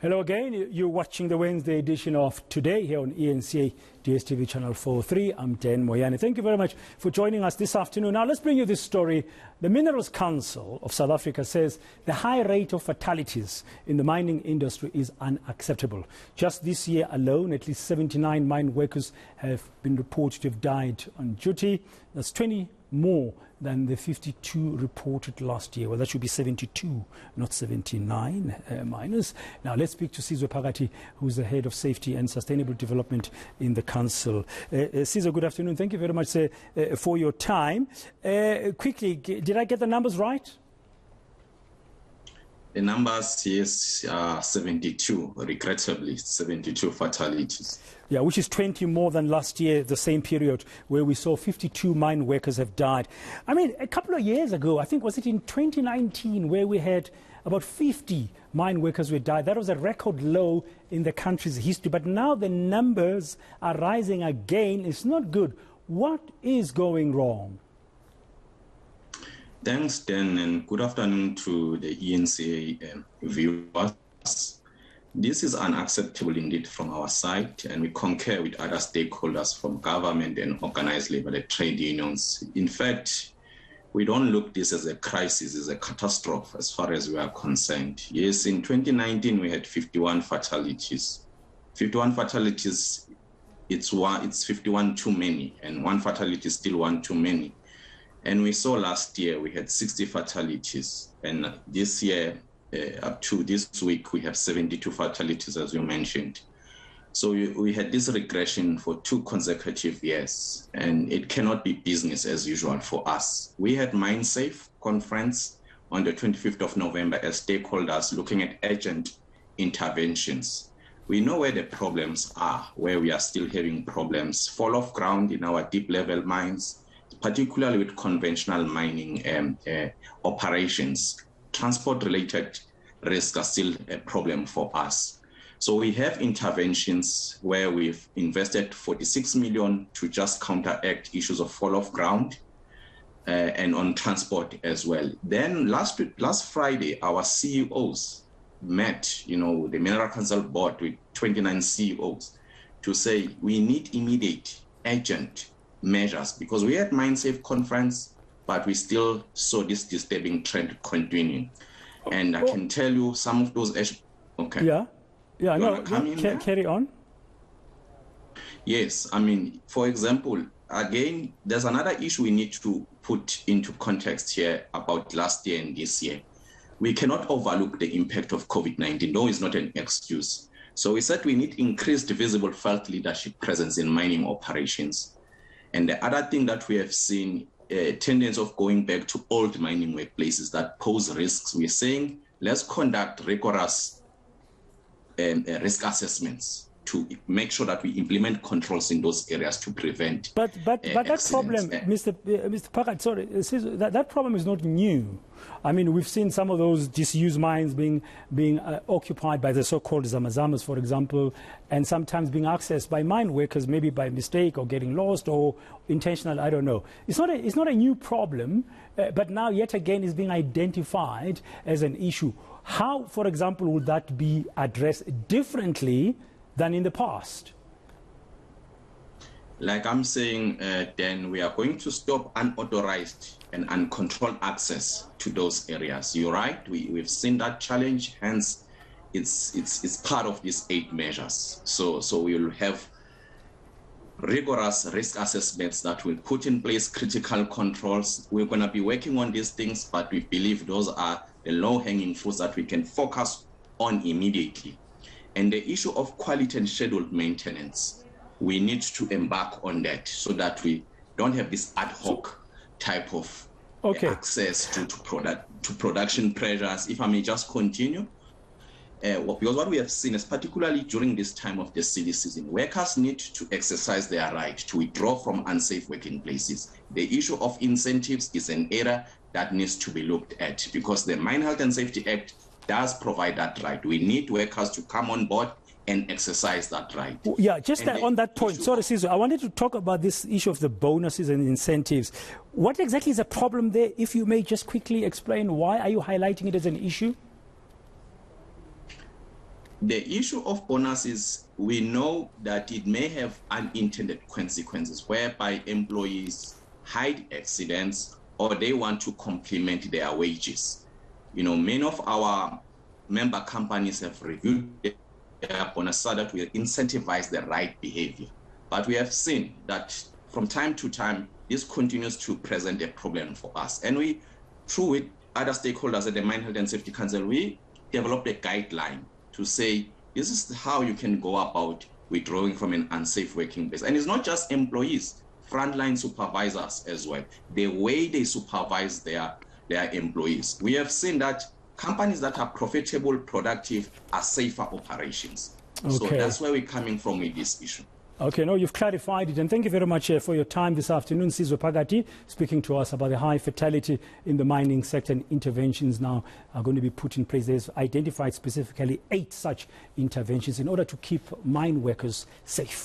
Hello again. You're watching the Wednesday edition of Today here on eNCA DSTV channel 43. I'm Dan Moyane. Thank you very much for joining us this afternoon. Now let's bring you this story. The Minerals Council of South Africa says the high rate of fatalities in the mining industry is unacceptable. Just this year alone, at least 79 mine workers have been reported to have died on duty. That's 20 more than the 52 reported last year. Well, that should be 72, not 79 miners. Now, let's speak to Sizwe Phakathi, who's the head of safety and sustainable development in the council. Sizwe, good afternoon. Thank you very much for your time. Quickly, did I get the numbers right? The numbers, yes, are 72, regrettably, 72 fatalities. Yeah, which is 20 more than last year, the same period, where we saw 52 mine workers have died. I mean, a couple of years ago, I think, was it in 2019, where we had about 50 mine workers who had died. That was a record low in the country's history. But now the numbers are rising again. It's not good. What is going wrong? Thanks, Dan, and good afternoon to the eNCA viewers. This is unacceptable indeed from our side, and we concur with other stakeholders from government and organized labor, the trade unions. In fact, we don't look this as a crisis, as a catastrophe as far as we are concerned. Yes, in 2019, we had 51 fatalities. 51 fatalities, it's 51 too many, and one fatality is still one too many. And we saw last year we had 60 fatalities, and this year, up to this week, we have 72 fatalities, as you mentioned. So we had this regression for 2 consecutive years, and it cannot be business as usual for us. We had MineSafe conference on the 25th of November as stakeholders looking at urgent interventions. We know where the problems are, where we are still having problems. Fall of ground in our deep level mines, particularly with conventional mining operations. Transport-related risks are still a problem for us. So we have interventions where we've invested 46 million to just counteract issues of fall of ground and on transport as well. Then last Friday, our CEOs met, the Mineral Council board with 29 CEOs to say we need immediate, urgent measures, because we had MineSafe conference, but we still saw this disturbing trend continuing. And I can tell you some of those... Okay. Yeah, no, carry on. Yes, I mean, for example, again, there's another issue we need to put into context here about last year and this year. We cannot overlook the impact of COVID-19, though it's not an excuse. So we said we need increased visible felt leadership presence in mining operations. And the other thing that we have seen, a tendency of going back to old mining workplaces that pose risks. We're saying, let's conduct rigorous risk assessments to make sure that we implement controls in those areas to prevent. But that problem, Mr. Phakathi, sorry, that problem is not new. I mean, we've seen some of those disused mines being occupied by the so-called zamazamas, for example, and sometimes being accessed by mine workers, maybe by mistake or getting lost or intentional, I don't know. It's not a new problem, but now yet again is being identified as an issue. How, for example, would that be addressed differently than in the past? Like I'm saying, then we are going to stop unauthorized and uncontrolled access to those areas. You're right. We've seen that challenge. Hence, it's part of these 8 measures. So we will have rigorous risk assessments that will put in place critical controls. We're going to be working on these things, but we believe those are the low-hanging fruits that we can focus on immediately. And the issue of quality and scheduled maintenance, we need to embark on that so that we don't have this ad hoc type of access to production pressures. If I may just continue, because what we have seen is particularly during this time of the silly season, workers need to exercise their right to withdraw from unsafe working places. The issue of incentives is an area that needs to be looked at, because the Mine Health and Safety Act does provide that right. We need workers to come on board and exercise that right. Yeah, just on that point, sorry, Sizwe, I wanted to talk about this issue of the bonuses and incentives. What exactly is the problem there? If you may just quickly explain, why are you highlighting it as an issue? The issue of bonuses, we know that it may have unintended consequences whereby employees hide accidents or they want to complement their wages. You know, many of our member companies have reviewed their bonus so that we incentivize the right behavior. But we have seen that from time to time, this continues to present a problem for us. And we, through with other stakeholders at the Mine Health and Safety Council, we developed a guideline to say, this is how you can go about withdrawing from an unsafe working place. And it's not just employees, frontline supervisors as well, the way they supervise their employees. We have seen that companies that are profitable, productive, are safer operations. Okay. So that's where we're coming from with this issue. Okay, no, you've clarified it, and thank you very much for your time this afternoon. Sizwe Phakathi speaking to us about the high fatality in the mining sector, and interventions now are going to be put in place. There's identified specifically 8 such interventions in order to keep mine workers safe.